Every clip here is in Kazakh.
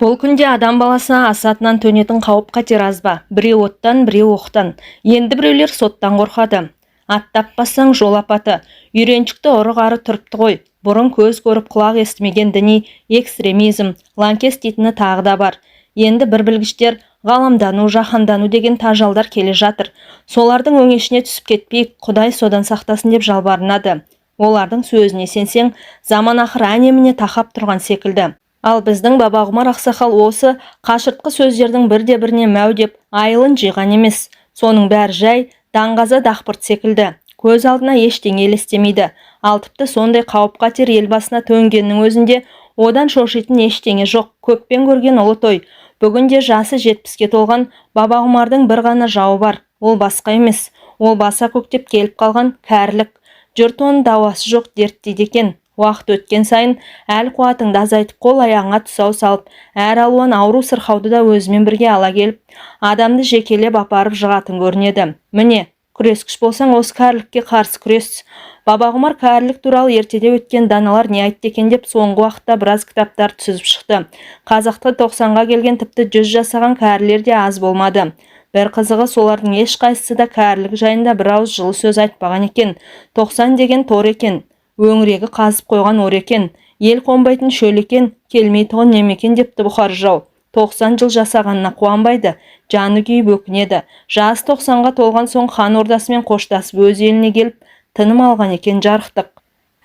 Бұл күнде адам баласына асатынан төнетін қауіп-қатер аз ба? Біреу оттан, біреу оқтан. Енді біреулер соттан қорқады. Ат таппасаң жол апаты. Үйреншікті ұры-қары тұрыпты ғой. Бұрын көз көріп құлақ естімеген діни экстремизм, лаңкес дейтіні тағы да бар. Енді бір білгіштер ғаламдану, жаһандану деген тажалдар келе жатыр. Солардың өңешіне түсіп кетпейік, Құдай содан сақтасын деп жалбарынады. Олардың сөзіне сенсең, заман ақыры әне-міне тақап тұрған секілді. Ал біздің Бабағұмар ақсақал осы қашыртқы сөздердің бірде-біріне мәу деп айылын жиған емес. Соның бәрі жай, даңғаза дақпырт секілді. Көз алдына ештеңе елестемейді. Ал тіпті сондай қауіп-қатер ел басына төнгеннің өзінде одан шошитын ештеңе жоқ. Көппен көрген ұлы той. Бүгінде жасы 70-ке толған Бабағұмардың бір ғана жауы бар. Ол басқа емес. Ол баса көктеп келіп қалған кәрілік. Жұрт оның дауасы жоқ дерт дейді екен. Уақыт өткен сайын әл қуатыңды азайтып, қол аяғыңа тұсау салып, әр алуан ауру сырқауды да өзімен бірге ала келіп, адамды жекелеп апарып жығатын көрінеді. Міне, күрескіш болсаң, осы кәрілікке қарсы күрес. Бабағұмар кәрілік туралы ертеде өткен даналар не айтты екен деп соңғы уақытта біраз кітаптар түсіп шықты. Қазақта 90-ға келген тіпті 100 жасаған кәрілер де аз болмады. Бір қызығы, солардың ешқайсысы да кәрілік жайында бір ауыз жылы сөз айтпаған екен. 90 деген тор екен. Өңірегі қазып қойған ор екен, ел қонбайтын шөл екен, келмейтұғын немекен депті бұқар жау. 90 жыл жасағанына қуанбайды, жаны күйіп өкінеді. Жасы 90-ға толған соң хан ордасымен қоштасып өз еліне келіп, тыным алған екен жарықтық.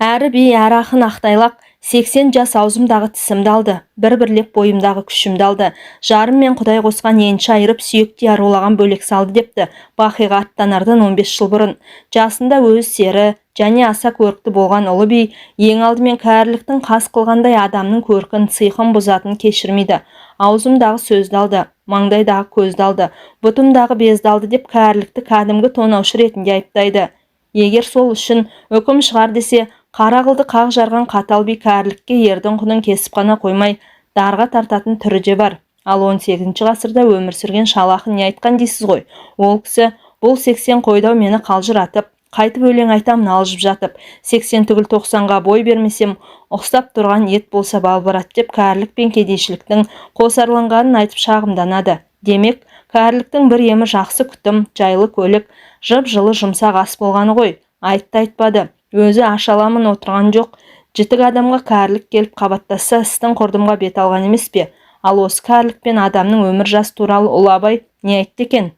Әрі би, әрі ақын ақтайлақ, 80 жас аузымдағы тісімді алды, бір-бірлеп бойымдағы күшімді алды. Жарым мен Құдай қосқан енші айырып сүйекте арулаған бөлек салды депті Бақиға аттанардан 15 жыл бұрын. Жасында өз сері және аса көрікті болған ұлы би ең алдымен кәріліктің қас қылғандай адамның көркін, сыйқын бұзатын кешірмейді. Аузымдағы сөзді алды, маңдайдағы көзді алды, бұтымдағы безді алды деп кәрілікті кәдімгі тонаушы ретінде айыптайды. Егер сол үшін үкім шығар десе, қара қылды қақ жарған қатал би кәрілікке ердің құнын кесіп қана қоймай, дарға тартатын түрі де бар. Ал 18-ші ғасырда өмір сүрген шал ақын не айтқан дейсіз ғой? Ол кісі, бұл 80 қойдау мені қалжыратып, қайтып өлең айтамын алжып жатып, 80 түгіл 90-ға бой бермесем, ұқсап тұрған ет болса балбырат деп кәрілік пен кедейшіліктің қосарланғанын айтып шағымданады. Демек, кәріліктің бір емі жақсы күтім, жайлы көлік, жып-жылы жұмсақ ас болғаны ғой. Айтты-айтпады, өзі ашаламын отырған жоқ. Жітік адамға кәрілік келіп қабаттаса, істің құрдымға бет алған емес пе? Ал осы кәрілік пен адамның өмір жас туралы Ұлы Абай не айтты екен?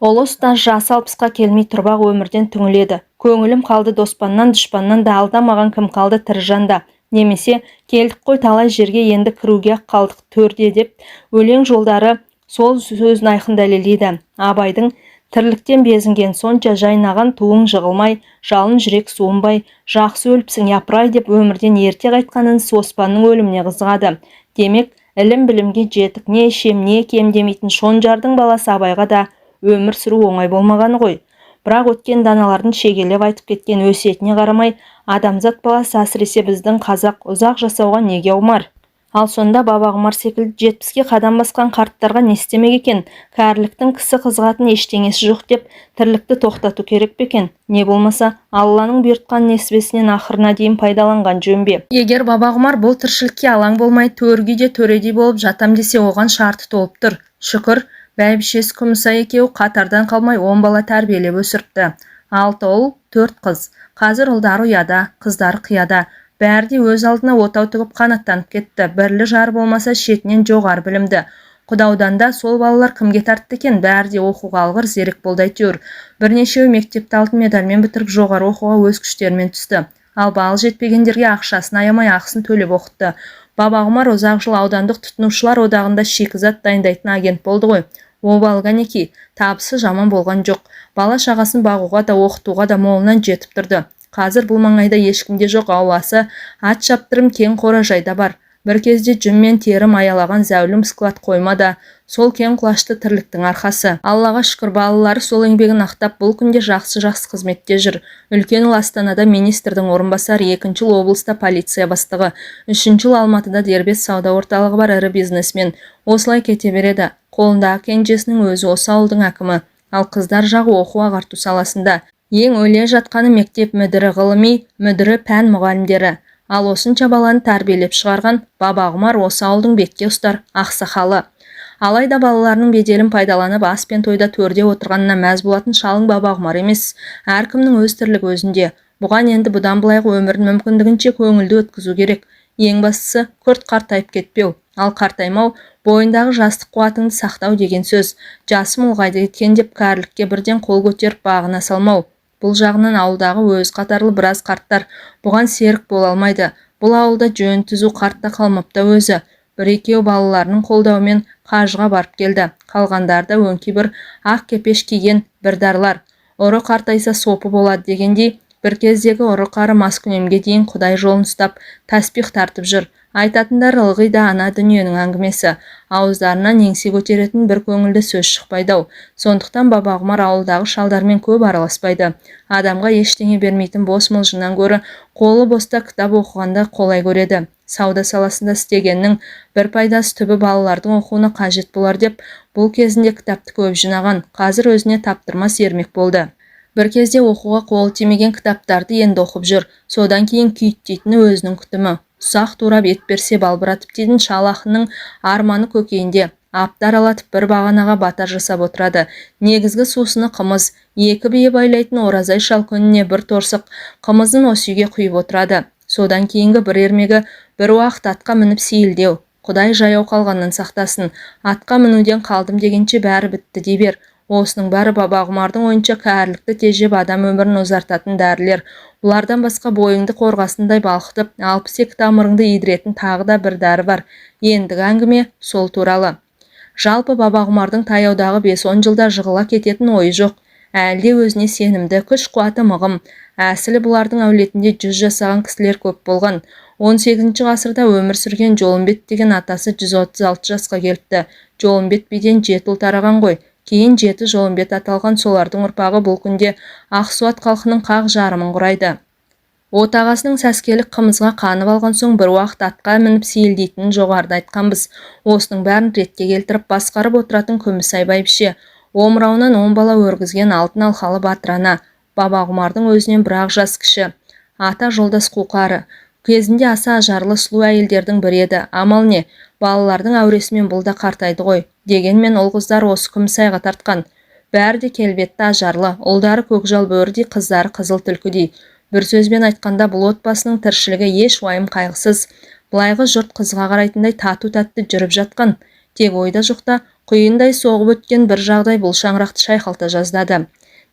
Ұлы ұстаз жасы 60-қа келмей тұрбақ өмірден түңіледі. Көңілім қалды доспаннан, дұшпаннан да алдамаған кім қалды тірі жанда. Немесе келдік қой талай жерге енді кіруге қалдық төрде деп өлең жолдары сол сөзін айқын дәлелдейді. Абайдың тірліктен безінген сонша жайнаған туың жығылмай, жалын жүрек суынбай, жақсы өліпсің япырай деп өмірден ерте қайтқанын оспанның өліміне қызығады. Демек, ілім-білімге жетік, не ішем, не кем демейтін Шонжардың баласы Абайға да өмір сүру оңай болмағаны ғой. Бірақ өткен даналардың шегелеп айтып кеткен өсиетіне қарамай, адамзат баласы әсіресе біздің қазақ ұзақ жасауға неге ұмар? Ал сонда Бабағұмар секілді 70-ке қадам басқан қарттарға не істемек екен? Кәріліктің кісі қызығатын ештеңесі жоқ деп тірлікті тоқтату керек пе екен? Не болмаса, Алланың бұйыртқан несібесінен ақырына дейін пайдаланған жөн бе? Егер Бабағұмар бұл тіршілікке алаң болмай, төргейде төредей болып жатам десе, оған шарты толып тұр. Шүкір, бәйбішесі Күміса екеуі қатардан қалмай 10 бала тәрбиелеп өсіріпті. 6 ұл, 4 қыз. Қазір ұлдары ұяда, қыздары қияда. Бәрі де өз алдына отау тігіп қанаттанып кетті. Бірлі жар болмаса шетінен жоғары білімді. Құдаудан да сол балалар кімге тартты екен? Бәрі де оқуға алғыр, зерек болды әйтеуір. Бірнешеуі мектепті алтын медальмен бітіріп жоғары оқуға өз күштерімен түсті. Ал балы жетпегендерге ақшасын аямай ақысын төлеп оқытты. Бабағұмар ұзақ жыл аудандық тұтынушылар одағында шикізат дайындайтын агент болды ғой. Обал кәнеки, табысы жаман болған жоқ. Бала шағасын бағуға да оқытуға да молынан жетіп тұрды. Қазір бұл маңайда ешкімде жоқ, ауласы ат шаптырым кең қора-жайда бар. Бір кезде жүн мен тері маялаған зәулім склад қойма да сол кең құлашты тірліктің арқасы. Аллаға шүкір, балалары сол еңбегін ақтап бұл күнде жақсы қызметте жүр. Үлкен ұл Астанада министрдің орынбасары, 2-ші облыста полиция бастығы, 3-ші Алматыда дербес сауда орталығы бар ірі бизнесмен. Осылай кете береді. Қолындағы кенжесінің өзі осы ауылдың әкімі. Ал қыздар жағы оқу ағарту саласында. Ең өле жатқаны мектеп мүдірі, ғылыми мүдірі, пән мұғалімдері. Ал осынша баланы тәрбиелеп шығарған Бабағұмар осы ауылдың бетке ұстар ақсақалы. Алайда балаларының беделін пайдаланып ас пен тойда төрде отырғанына мәз болатын шалың Бабағұмар емес. Әркімнің өз тірлігі өзінде. Бұған енді бұдан былайғы өмірін мүмкіндігінше көңілді өткізу керек. Ең бастысы күрт қартайып кетпеу. Ал қартаймау бойындағы жастық қуатыңды сақтау деген сөз. Жасым ұлғайды екен деп кәрілікке бірден қол көтеріп бағына салмау. Бұл жағынан ауылдағы өз қатарлы біраз қарттар бұған серік бола алмайды. Бұл ауылда жөн түзу қартта қалмапты өзі. Бір-екеу балаларының қолдауымен қажыға барып келді. Қалғандарда өңкей бір ақ кепеш киген бірдарлар. Ұры қартайса сопы болады дегендей, бір кездегі ұры қары маскүнемге дейін Құдай жолын ұстап, таспих тартып жүр. Айтатындар ылғи да ана дүниенің әңгімесі. Ауыздарынан еңсе көтеретін бір көңілді сөз шықпайды. Сондықтан Бабағұмар ауылдағы шалдармен көп араласпайды. Адамға ештеңе бермейтін бос мылжыңнан гөрі қолы боста кітап оқығанда қолай көреді. Сауда саласында істегеннің бір пайдасы түбі балалардың оқуына қажет болар деп, бұл кезінде кітапты көп жинаған, қазір өзіне таптырмас ермек болды. Бір кезде оқуға қолы тимеген кітаптарды енді оқып жүр. Содан кейін күйттейтіні өзінің күтімі. Ұсақ турап ет берсе балбыратып дейтін шал ақынның арманы көкейінде. Аптар алатып бір бағанаға батар жасап отырады. Негізгі сусыны қымыз. Екі бие байлайтын оразай шал күніне бір торсық қымызын осы үйге құйып отырады. Содан кейінгі бір ермегі бір уақыт атқа мініп сейілдеу. Құдай жаяу қалғаннан сақтасын. Атқа мінуден қалдым дегенше бәрі бітті дей бер. Осының бәрі Бабағұмардың ойынша кәрілікті тежеп адам өмірін ұзартатын дәрілер. Бұлардан басқа бойыңды қорғасындай балқытып, 62 тамырыңды идіретін тағы да бір дәрі бар. Ендігі әңгіме сол туралы. Жалпы Бабағұмардың таяудағы 5-10 жылда жығыла кететін ойы жоқ. Әлде өзіне сенімді, күш қуаты мығым. Әсілі бұлардың әулетінде 100 жасаған кісілер көп болған. 18 ғасырда өмір сүрген Жолымбет деген атасы 136 жасқа келіпті. Жолымбет биден 7 ұл тараған ғой. Кейін 7 Жолымбет аталған солардың ұрпағы бұл күнде Ақсуат халқының қақ жарымын құрайды. Отағасының сәскелік қымызға қанып алған соң бір уақыт атқа мініп сейілдейтінін жоғарыда айтқанбыз. Осының бәрін ретке келтіріп басқарып отыратын Күмісай бәйбіше. Омырауынан 10 бала өргізген алтын алқалы батырана. Бабағұмардың өзінен бір-ақ жас кіші. Ата жолдас қуқары. Кезінде аса ажарлы сұлу әйелдердің бірі еді. Амал не? Балалардың әуресімен бұл да қартайды ғой. Дегенмен ол қыздар осы Күмісайға тартқан. Бәрі де келбетті ажарлы, ұлдары көкжал бөрідей, қыздары қызыл түлкідей. Бір сөзбен айтқанда бұл отбасының тіршілігі еш уайым қайғысыз. Былайғы жұрт қызға қарайтындай тату-тәтті жүріп жатқан. Тек ойда жоқта құйындай соғып өткен бір жағдай бұл шаңырақты шайқалта жаздады.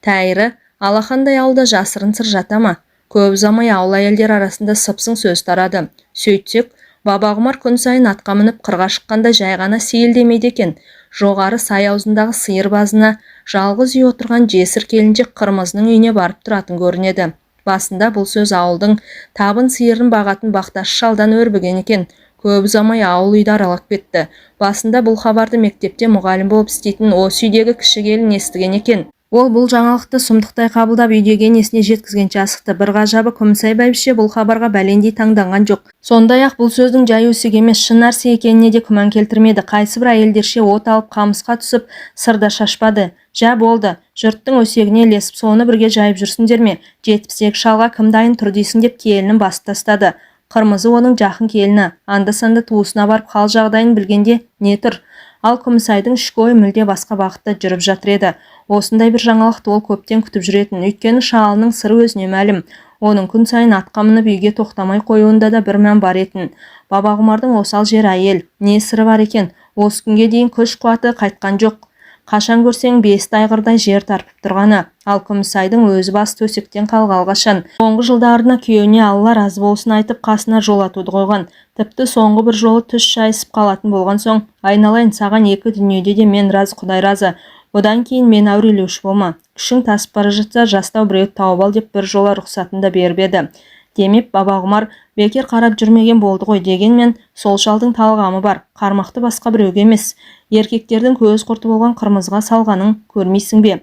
Тәйірі, алақандай ауылда жасырын сыр жата ма? Көп ұзамай ауыл әйелдер арасында сыпсың сөз тарады. Сөйтсек, Бабағұмар күн сайын атқа мініп қырға шыққанда жай ғана сейілдемейді екен. Жоғары сай аузындағы сиыр базына жалғыз үй отырған жесір келіншек Қырмызының үйіне барып тұратын көрінеді. Басында бұл сөз ауылдың табын сиырын бағатын бақташы шалдан өрбіген екен. Көп ұзамай ауыл үйді аралап кетті. Басында бұл хабарды мектепте мұғалім болып істейтін осы үйдегі кіші келін естіген екен. Ол бұл жаңалықты сұмдықтай қабылдап үйдегі енесіне жеткізгенше асықты. Bir ғажабы Күмісай бәйбіше бұл хабарға бәлендей таңданған жоқ. Сондай-ақ бұл сөздің жай өсек емес, шын нәрсе екеніне де күмән келтірмеді. Қайсы бір әйелдерше от алып қамысқа түсіп сырда шашпады. Жә болды, жұрттың өсегіне лесіп соны бірге жайып жүрсіңдер ме? 78 шалға кім дайын тұр дейсің деп келінін басып тастады. Қырмызы оның жақын келіні, анда-санда туысына барып хал жағдайын білгенде не тұр? Ал Күмісайдың ішкі ойы мүлде басқа бағытта жүріп жатыр еді. Осындай бір жаңалықты ол көптен күтіп жүретін, өйткені шалының сыры өзіне мәлім. Оның күн сайын атқа мініп үйге тоқтамай қоюында да бір мән бар етін. Бабағұмардың осал жер әйел, не сыры бар екен? Осы күнге дейін күш қуаты қайтқан жоқ. Қашан көрсең 5 айғырдай жер тарпып тұрғаны. Ал Күмісайдың өзі бас төсектен қалғалы қашан. Соңғы жылдарына күйеуіне Алла разы болсын айтып қасына жолатуды қойған. Тіпті соңғы бір жолы түс шайысып қалатын болған соң, айналайын саған екі дүниеде де мен разы, Құдай разы. Бұдан кейін мен әурелеуші болма. Күшің тасып бара жатса жастау біреу тауып ал деп бір жола рұқсатын да беріп еді. Демеп Бабағұмар бекер қарап жүрмеген болды ғой, дегенмен сол шалдың талғамы бар. Қармақты басқа біреуге емес. Еркектердің көз құрты болған Қырмызға салғанын көрмейсің бе?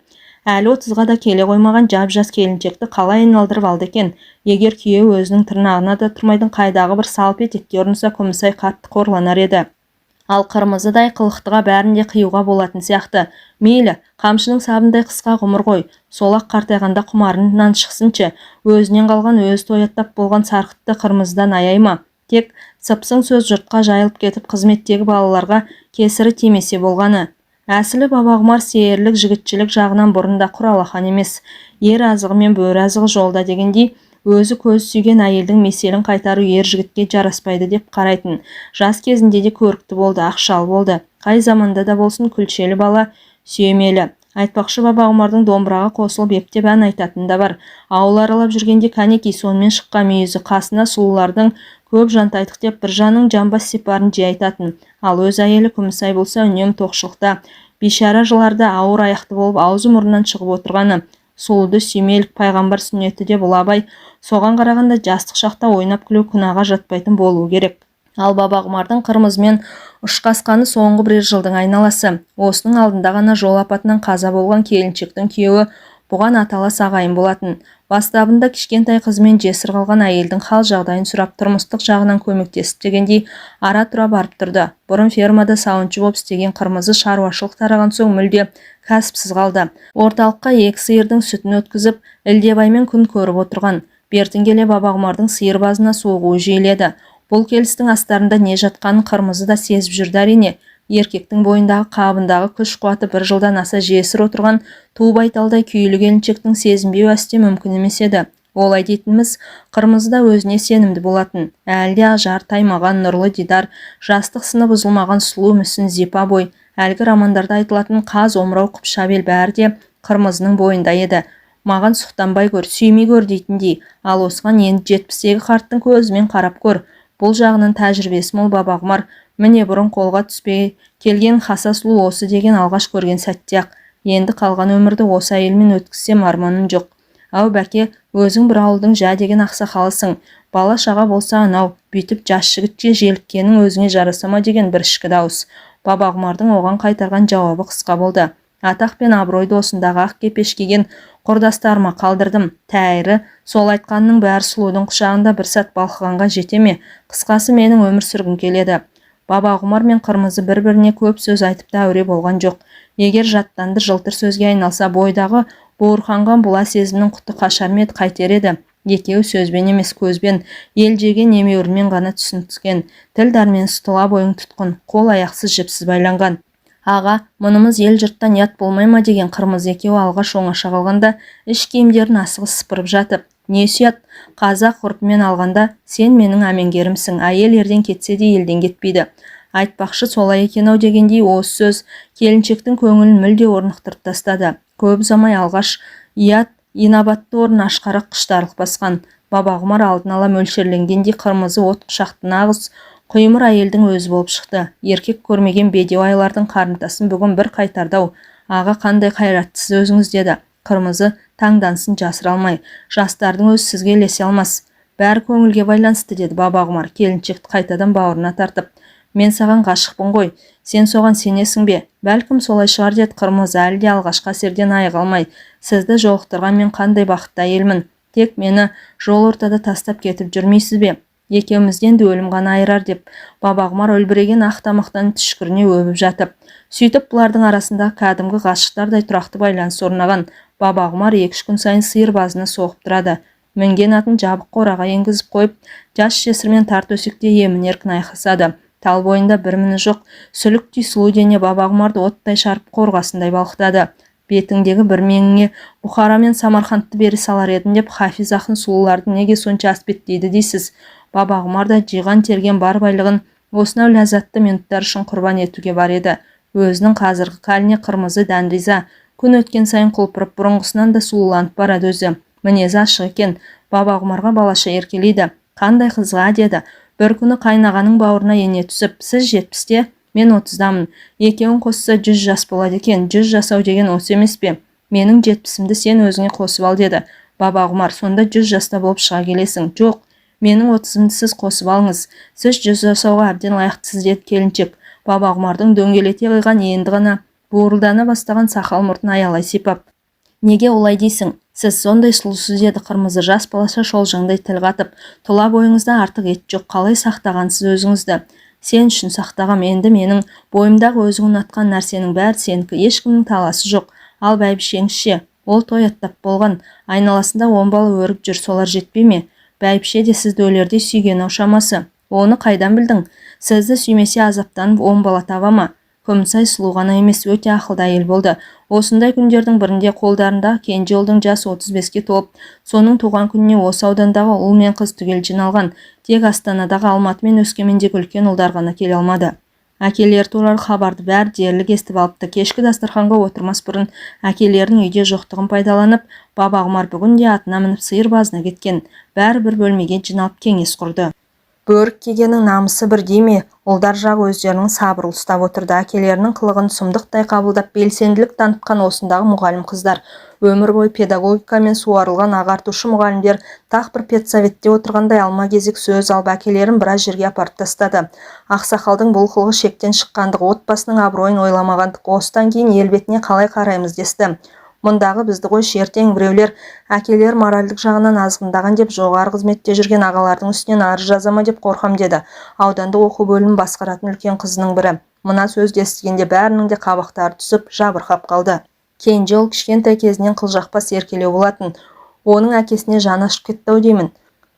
Әлі 30-ға да келе қоймаған жап-жас келіншекті қалай айналдырып алды екен. Егер күйеуі өзінің тырнағына да тұрмайтын қайдағы бір салп етекке ұрынса, Күмісай қатты қорланар еді. Ал қырмызыдай қылықтыға бәрінде қиюға болатын сияқты. Мейлі, қамшының сабындай қысқа ғұмыр ғой, солақ қартайғанда құмарынан шықсыншы, өзінен қалған өзі тояттап болған сарқытты қырмызыдан аяй ма? Тек сыпсың сөз жұртқа жайылып кетіп қызметтегі балаларға кесірі тимесе болғаны. Әсілі бабағұмар сейірлік жігітшілік жағынан бұрында құр алақан емес, ер азығы мен бөрі азығы жолда дегендей, өзі көз сүйген әйелдің меселін қайтару ер жігітке жараспайды деп қарайтын. Жас кезінде де көрікті болды, ақшал болды. Қай заманда да болсын күлшелі бала, сүйемелі. Айтпақшы бабағұмардың домбыраға қосылып ептеп ән айтатын да бар. Ауыл аралап жүргенде кәнекей сонымен шыққан мүйізі, қасына сұлулардың көп жантайтық деп біржанның жамбас сипарын жиі айтатын. Ал өз әйелі Күмісай болса үнем тоқшылықта, бейшара жыларда ауыр аяқты болып аузы мұрнынан шығып отырғаны. Сұлуды сүймелік пайғамбар сүннеті де бұл абай, соған қарағанда жастық шақта ойнап күлу күнәға жатпайтын болуы керек. Ал бабағұмардың қырмызымен ұшқасқаны соңғы бірер жылдың айналасы. Осының алдында ғана жол апатынан қаза болған келіншектің күйеуі бұған аталас ағайын болатын. Бастабында кішкентай қызымен жесір қалған әйелдің хал жағдайын сұрап тұрмыстық жағынан көмектесіп дегендей ара тұра барып тұрды. Бұрын фермада сауыншы болып істеген қырмызы шаруашылық тараған соң мүлде кәсіпсіз қалды. Орталыққа 2 сиырдың сүтін өткізіп, Ілдебаймен күн көріп отырған. Бертін келе бабағұмардың сиыр базына соғуы жиіледі. Бұл келістің астарында не жатқанын қырмызы да сезіп жүрді әрине. Еркектің бойындағы қабындағы күш қуаты бір жылдан аса жесір отырған ту байталдай күйлі келіншектің сезінбеу әсте мүмкін емес еді. Олай дейтініміз, қырмызы да өзіне сенімді болатын. Әлде ажар таймаған нұрлы дидар, жастық сыны бұзылмаған сұлу мүсін зипа бой, әлгі романдарда айтылатын қаз омырау қыпшабел бәрі де қырмызының бойында еді. Маған сұқтанбай көр, сүймей көр дейтіндей, ал осыған енді 70-тегі қарттың көзімен қарап көр. Бұл жағының тәжірибесі мол бабағұмар, міне бұрын қолға түспей келген хаса сұлу осы деген алғаш көрген сәтте-ақ, енді қалған өмірді осы әйелмен өткізсем арманым жоқ. Ау бәке, өзің бір ауылдың жә деген ақсақалысың, бала шаға болса анау, бүйтіп жас жігітке желіккенің өзіңе жарасама деген бір ішкі дауыс. Бабағұмардың оған қайтарған жауабы қысқа болды. Атақ пен абыройды осындағы ақ кепеш киген құрдастарыма қалдырдым. Тәйірі, сол айтқанның бәрі сұлудың құшағында бір сәт балқығанға жете ме? Қысқасы менің өмір сүргім келеді. Бабағұмар мен қырмызы бір-біріне көп сөз айтып та әуре болған жоқ. Егер жаттанды жылтыр сөзге айналса, бойдағы буырқанған бұла сезімнің құты қашар ме еді, қайтер еді. Екеуі сөзбен емес көзбен, елжеген емеурінмен ғана түсініскен. Тіл дәрменсіз, тұла бойың тұтқын, қол аяқсыз жіпсіз байланған. Аға, мұнымыз ел жұрттан ят болмай ма деген қырмызы екеуі алғаш оңаша қалғанда іш киімдерін асығыс сыпырып жатып. Не сұят, қазақ ғұрпымен алғанда сен менің әмеңгерімсің, әйел ерден кетсе де елден кетпейді. Айтпақшы солай екен-ау дегендей осы сөз келіншектің көңілін мүлде орнықтырып тастады. Көп ұзамай алғаш ият, инабатты орын ашқарақ құштарлық басқан. Бабағұмар алдын ала мөлшерленгендей қырмызы от құшақты нағыз құймыр әйелдің өзі болып шықты. Еркек көрмеген бедеу айлардың қарымтасын бүгін бір қайтардау. Аға, қандай қайраттысыз өзіңіз деді. Қырмызы таңдансын жасыра алмай. Жастардың өзі сізге ілесе алмас. Бәрі көңілге байланысты деді бабағұмар келіншекті қайтадан бауырына тартып. Мен саған ғашықпын ғой. Сен соған сенесің бе? Бәлкім солай шығар деді қырмызы әлде алғашқы әсерден айыға алмай. Сізді жолықтырған мен қандай бақытты әйелмін. Тек мені жол ортада тастап кетіп жүрмейсіз бе? Екеумізден де өлім ғана айырар деп бабағұмар өлбіреген ақ тамақтан түшкіріне өбіп жатып. Сөйтіп бұлардың арасында кәдімгі ғашықтардай тұрақты байланыс орнаған. Бабағұмар 2-3 күн сайын сиыр базына соғып тұрады. Мінген атын жабық қораға енгізіп қойып, жас жесірмен тар төсекте емін-еркін айқасады. Тал бойында бір міні жоқ, сүліктей сұлу дене бабағұмарды оттай шарпып қорғасындай балқытады. Бетіңдегі бір меңіңе Бұхара мен Самарқандты бері салар едім деп Хафиз ақын сұлуларды неге сонша аспеттейді дейсіз. Бабағұмар да жиған терген бар байлығын осынау ләззатты минуттар үшін құрбан етуге бар еді. Өзінің қазіргі халіне қырмызы дән риза. Күн өткен сайын құлпырып, бұрынғысынан да сұлуланып барады өзі. Мінезі ашық екен. Бабағұмарға балаша еркелейді. Қандай қызға деді. Бір күні қайнағаның бауырына ене түсіп, сіз 70-те, мен 30-дамын. Екеуін қосса 100 жас болады екен. 100 жасау деген осы емес пе? Менің 70-імді сен өзіңе қосып ал деді. Бабағұмар, сонда 100 жаста болып шыға келесің. Жоқ, менің 30-ымды сіз қосып алыңыз. Сіз 100 жасауға әбден лайықтысыз деді келіншек. Бабағұмардың дөңгелете қойған енді ғана буырылдана бастаған сақал мұртын аялай сипап. Неге олай дейсің? Сіз сондай сұлусыз деді қырмызы жас балаша шолжаңдай тіл қатып. Тұла бойыңызда артық ет жоқ, қалай сақтағансыз өзіңізді? Сен үшін сақтағам, енді менің бойымдағы өзің ұнатқан нәрсенің бәрі сенікі, ешкімнің таласы жоқ. Ал бәйбішеңізше, ол той аттап болған, айналасында 10 бала өріп жүр, солар жетпей ме? Бәйбіше де сізді өлердей сүйген ау шамасы. Оны қайдан білдің? Сізді сүймесе азаптанып 10 бала таба ма? Күмісай сұлу ғана емес, өте ақылды әйел болды. Осындай күндердің бірінде қолдарындағы кенже ұлдың жасы 35-ке толып, соның туған күніне осы аудандағы ұл мен қыз түгел жиналған. Тек Астанадағы, Алматы мен Өскемендегі үлкен ұлдар ғана келе алмады. Әкелер туралы хабарды бәрі дерлік естіп алыпты. Кешкі дастарханға отырмас бұрын әкелерінің үйде жоқтығын пайдаланып, баба Құмар бүгінде атына мініп сиыр базына кеткен. Бәрі бір бөлмеге жиналып кеңес құрды. Бөрік кигеннің намысы бір дейме, ұлдар жағы өздерінің сабырлы ұстап отырды. Әкелерінің қылығын сұмдықтай қабылдап белсенділік танытқан осындағы мұғалім қыздар, өмір бойы педагогикамен суарылған ағартушы мұғалімдер тақ бір педсоветте отырғандай алма-кезек сөз алып әкелерін біраз жерге апарып тастады. Ақсақалдың бұл қылығы шектен шыққандығы, отбасының абыройын ойламағандық, осыдан кейін ел бетіне қалай қараймыз десті. Мұндағы бізді ғой шертең біреулер әкелер моральдық жағынан азғындаған деп жоғары қызметте жүрген ағалардың үстінен арыз жазама деп қорқам деді. Аудандық оқу бөлімін басқаратын үлкен қызының бірі. Мұна сөзді естігенде бәрінің де қабақтары түсіп жабырқап қалды. Кенже ұл кішкентай кезінен қылжақпас еркелеу болатын. Оның әкесіне жаны ашып кетті-ау деймін.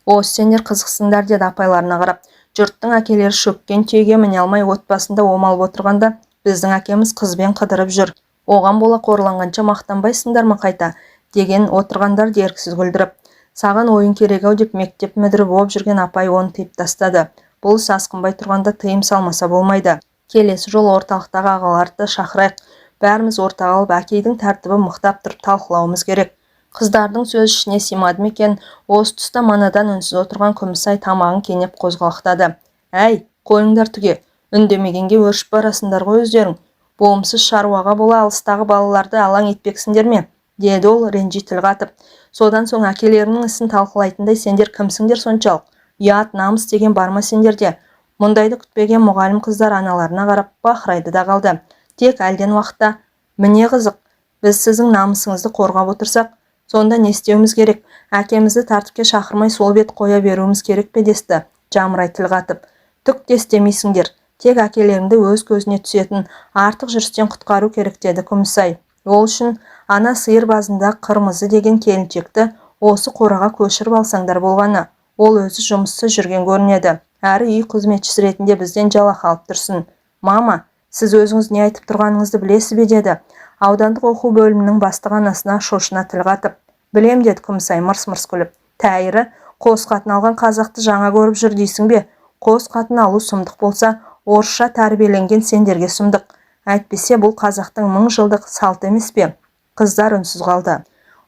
Осы сендер қызықсыңдар деді апайларына қарап. Жұрттың әкелері шөккен түйеге міне алмай отбасында омалып отырғанда біздің әкеміз қызбен қыдырып жүр. Оған бола қорланғанша мақтанбайсыңдар ма қайта, деген отырғандар дерксіз күлдіріп. Саған ойын керек-ау деп мектеп мүдірі болып жүрген апай оны тыйып тастады. Бұл сасқынбай тұрғанда тыйым салмаса болмайды. Келесі жол орталықтағы ағаларды шақырайық. Бәріміз ортаға алып әкейдің тәртібі мықтап тұрып талқылауымыз керек. Қыздардың сөз ішіне симады екен, осы тұста манадан үнсіз отырған Күмісай тамағын кенеп қозғалақтады. Әй, қойыңдар түге, үндемегенге өршіп барасыңдар ғой өздерің. Болымсыз шаруаға бола алыстағы балаларды алаң етпексіңдер ме? Деді ол ренжи тіл қатып. Содан соң әкелерінің ісін талқылайтындай сендер кімсіңдер соншалық? Ұят, намыс деген бар ма сендерде? Мұндайды күтпеген мұғалім қыздар аналарына қарап бақырайды да қалды. Тек әлден уақытта, міне қызық, біз сіздің намысыңызды қорғап отырсақ, сонда не істеуіміз керек? Әкемізді тәртіпке шақырмай сол бет қоя беруіміз керек пе десті, жамырай тіл қатып. Түк те істемейсіңдер. Тек әкелеріңді өз көзіне түсетін артық жүрістен құтқару керек деді Күмісай. Ол үшін ана сиыр базында Қырмызы деген келіншекті осы қораға көшіріп алсаңдар болғаны. Ол өзі жұмыссыз жүрген көрінеді. Әрі үй қызметшісі ретінде бізден жалақы алып тұрсын. Мама, сіз өзіңіз не айтып тұрғаныңызды білесіз бе деді. Аудандық оқу бөлімінің бастығы анасына шошына тіл қатып. Білем деді Күмісай мырс-мырс күліп. Тәйірі, қос қатын алған қазақты жаңа көріп жүр дейсің бе? Қос қатын алу сұмдық болса, орысша тәрбиеленген сендерге сұмдық. Әйтпесе бұл қазақтың 1000 жылдық салты емес пе? Қыздар үнсіз қалды.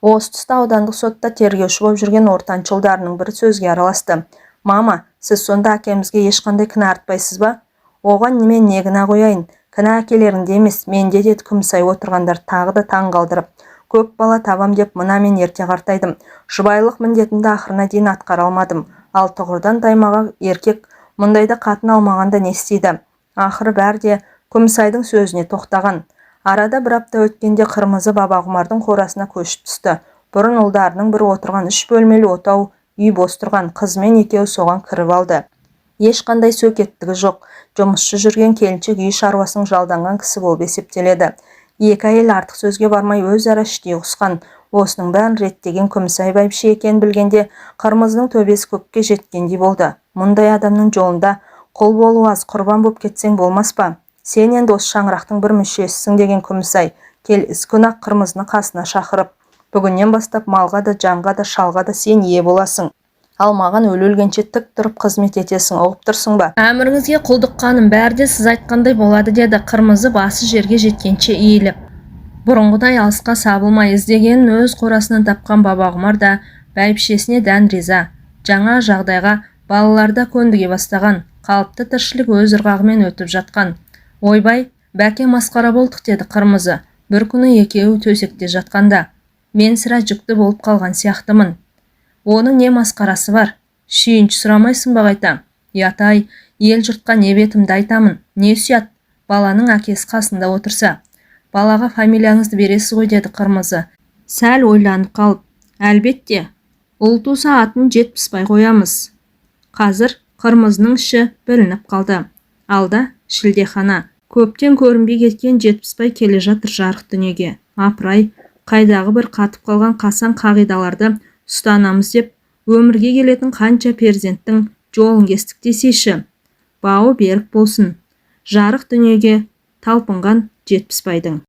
Осы тұста аудандық сотта тергеуші болып жүрген ортаншы ұлдарының бірі сөзге араласты. Мама, сіз сонда әкемізге ешқандай кінә артпайсыз ба? Оған мен не кінә қояйын? Кінә әкелеріңде емес, менде деді Күмісай отырғандар тағы да таң қалдырып. Көп бала табам деп мына мен ерте қартайдым. Жұбайлық міндетімді ақырына дейін атқара алмадым. Ал тұғырдан таймаға еркек мұндайда қатын алмағанда не істейді? Ақыры бәрі де Күмісайдың сөзіне тоқтаған. Арада бір апта өткенде Қырмызы баба Құмардың қорасына көшіп түсті. Бұрын ұлдарының бірі отырған 3 бөлмелі отау үй бос тұрған, қызымен екеуі соған кіріп алды. Ешқандай сөкеттігі жоқ. Жұмысшы жүрген келіншек үй шаруасының жалданған кісі болып есептеледі. Екі әйел артық сөзге бармай өзара іштей ұғысқан. Осының бәрін реттеген Күмісай бәйбіше екенін білгенде Қырмызының төбесі көкке жеткендей болды. Мұндай адамның жолында құл болу аз, құрбан болып кетсең болмас па? Сен енді осы шаңырақтың бір мүшесісің деген Күмісай. Кел күн-ақ Қырмызыны қасына шақырып. Бүгіннен бастап малға да, жанға да, шалға да сен ие боласың. Ал маған өлгенше тік тұрып қызмет етесің, ұғып тұрсың ба? Әміріңізге құлдық қаным, бәрі де сіз айтқандай болады деді Қырмызы басы жерге жеткенше иіліп. Бұрынғыдай алысқа сабылмай іздегенін өз қорасынан тапқан баба Құмар да бәйбішесіне дән риза. Жаңа жағдайға балаларда көндіге бастаған, қалыпты тіршілік өз ырғағымен өтіп жатқан. Ойбай, бәке масқара болдық деді Қырмызы. Бір күні екеуі төсекте жатқанда. Мен сірә жүкті болып қалған сияқтымын. Оның не масқарасы бар? Шүйінші сұрамайсың ба қайта? Ятай, ел жұртқа не бетімді айтамын? Не сұят? Баланың әкесі қасында отырса. Балаға фамилияңызды бересіз ғой деді Қырмызы. Сәл ойланып қалып. Әлбетте, ұл туса атын жетпіспай қоямыз. Қазір Қырмызының іші білініп қалды. Алда шілдехана. Көптен көрінбей кеткен Жетпісбай келе жатыр жарық дүниеге. Апырай, қайдағы бір қатып қалған қасаң қағидаларды ұстанамыз деп, өмірге келетін қанша перзенттің жолын кестік десейші. Бауы берік болсын. Жарық дүниеге талпынған Жетпісбайдың.